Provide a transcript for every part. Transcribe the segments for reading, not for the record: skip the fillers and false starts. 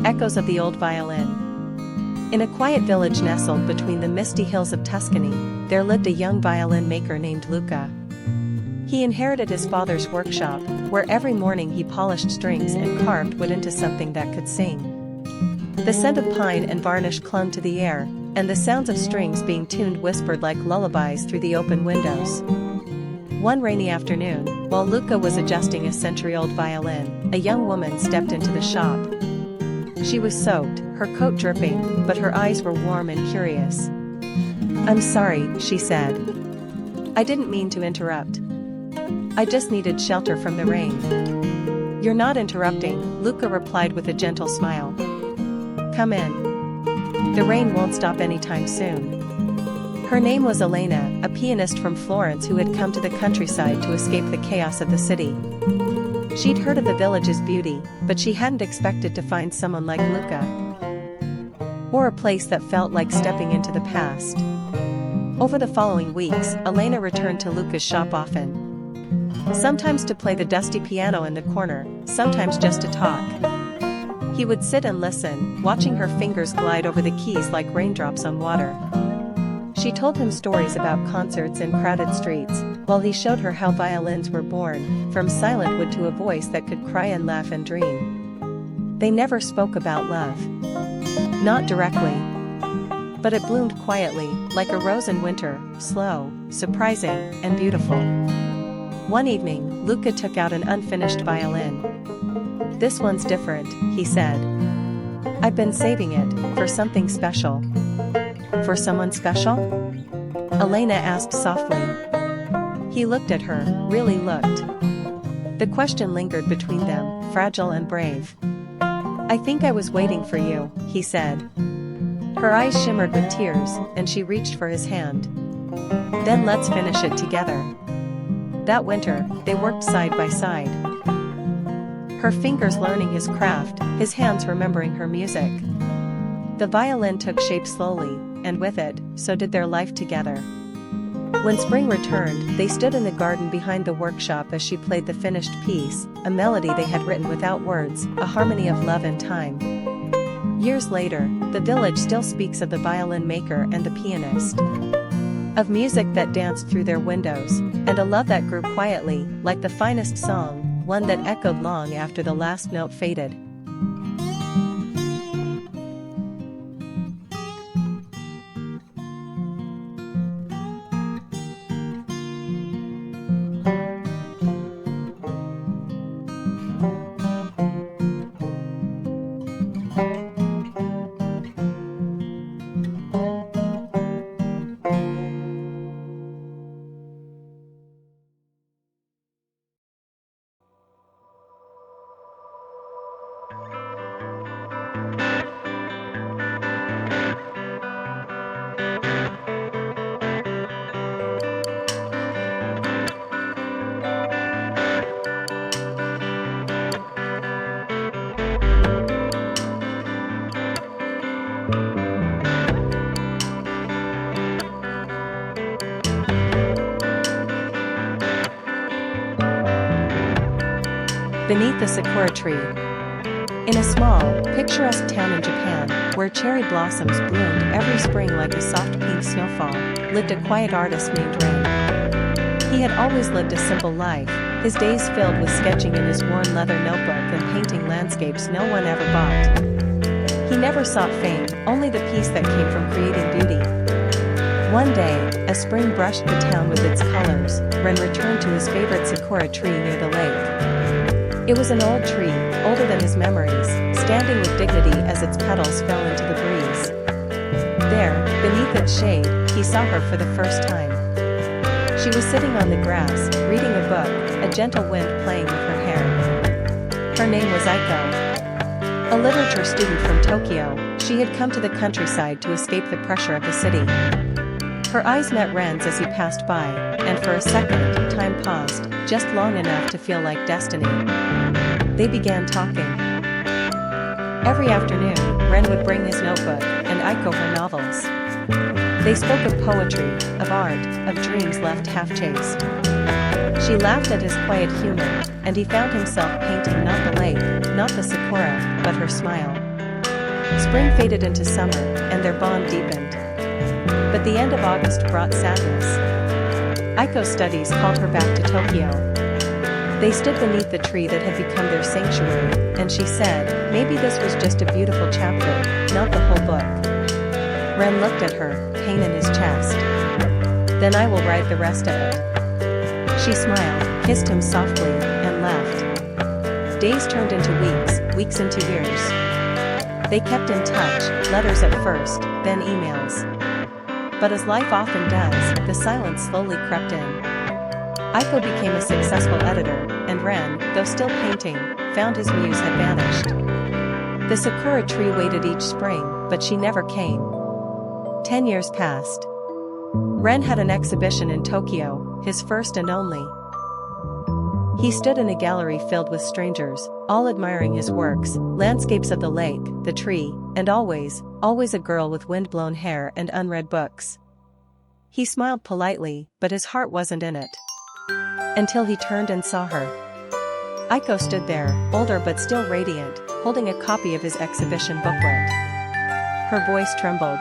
echoes of the old violin. In a quiet village nestled between the misty hills of Tuscany, there lived a young violin maker named Luca. He inherited his father's workshop, where every morning he polished strings and carved wood into something that could sing. The scent of pine and varnish clung to the air, and the sounds of strings being tuned whispered like lullabies through the open windows. One rainy afternoon, while Luca was adjusting a century-old violin, a young woman stepped into the shop. She was soaked, her coat dripping, but her eyes were warm and curious. "I'm sorry," she said. "I didn't mean to interrupt. I just needed shelter from the rain." "You're not interrupting," Luca replied with a gentle smile. "Come in. The rain won't stop anytime soon." Her name was Elena, a pianist from Florence who had come to the countryside to escape the chaos of the city. She'd heard of the village's beauty, but she hadn't expected to find someone like Luca. Or a place that felt like stepping into the past. Over the following weeks, Elena returned to Luca's shop often. Sometimes to play the dusty piano in the corner, sometimes just to talk. He would sit and listen, watching her fingers glide over the keys like raindrops on water. She told him stories about concerts in crowded streets, while he showed her how violins were born, from silent wood to a voice that could cry and laugh and dream. They never spoke about love. Not directly. But it bloomed quietly, like a rose in winter, slow, surprising, and beautiful. One evening, Luca took out an unfinished violin. "This one's different," he said. "I've been saving it, for something special." "For someone special?" Elena asked softly. He looked at her, really looked. The question lingered between them, fragile and brave. "I think I was waiting for you," he said. Her eyes shimmered with tears, and she reached for his hand. "Then let's finish it together." That winter, they worked side by side. Her fingers learning his craft, his hands remembering her music. The violin took shape slowly, and with it, so did their life together. When spring returned, they stood in the garden behind the workshop as she played the finished piece, a melody they had written without words, a harmony of love and time. Years later, the village still speaks of the violin maker and the pianist. Of music that danced through their windows, and a love that grew quietly, like the finest song, one that echoed long after the last note faded. Beneath the sakura tree. In a small, picturesque town in Japan, where cherry blossoms bloomed every spring like a soft pink snowfall, lived a quiet artist named Ren. He had always lived a simple life, his days filled with sketching in his worn leather notebook and painting landscapes no one ever bought. He never sought fame, only the peace that came from creating beauty. One day, as spring brushed the town with its colors, Ren returned to his favorite sakura tree near the lake. It was an old tree, older than his memories, standing with dignity as its petals fell into the breeze. There, beneath its shade, he saw her for the first time. She was sitting on the grass, reading a book, a gentle wind playing with her hair. Her name was Aiko. A literature student from Tokyo, she had come to the countryside to escape the pressure of the city. Her eyes met Ren's as he passed by, and for a second, time paused, just long enough to feel like destiny. They began talking. Every afternoon, Ren would bring his notebook, and Aiko her novels. They spoke of poetry, of art, of dreams left half-chased. She laughed at his quiet humor, and he found himself painting not the lake, not the sakura, but her smile. Spring faded into summer, and their bond deepened. But the end of August brought sadness. Aiko's studies called her back to Tokyo. They stood beneath the tree that had become their sanctuary, and she said, maybe this was just a beautiful chapter, not the whole book. Ren looked at her, pain in his chest. Then I will write the rest of it. She smiled, kissed him softly, and left. Days turned into weeks, weeks into years. They kept in touch, letters at first, then emails. But as life often does, the silence slowly crept in. Aiko became a successful editor, and Ren, though still painting, found his muse had vanished. The sakura tree waited each spring, but she never came. 10 years passed. Ren had an exhibition in Tokyo, his first and only. He stood in a gallery filled with strangers, all admiring his works, landscapes of the lake, the tree, and always a girl with wind-blown hair and unread books. He smiled politely, but his heart wasn't in it. Until he turned and saw her. Aiko stood there, older but still radiant, holding a copy of his exhibition booklet. Her voice trembled.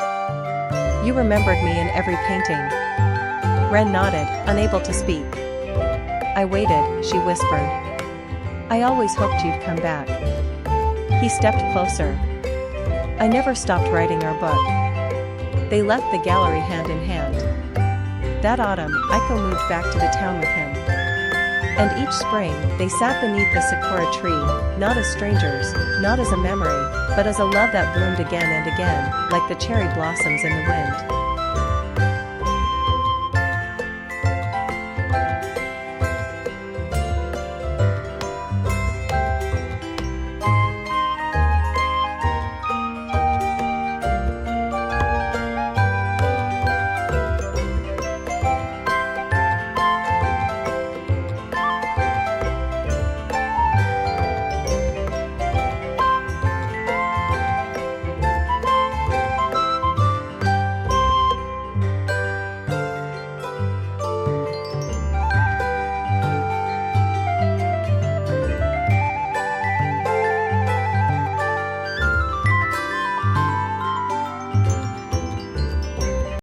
You remembered me in every painting. Ren nodded, unable to speak. I waited, she whispered. I always hoped you'd come back. He stepped closer. I never stopped writing our book. They left the gallery hand in hand. That autumn, Aiko moved back to the town with him. And each spring, they sat beneath the sakura tree, not as strangers, not as a memory, but as a love that bloomed again and again, like the cherry blossoms in the wind.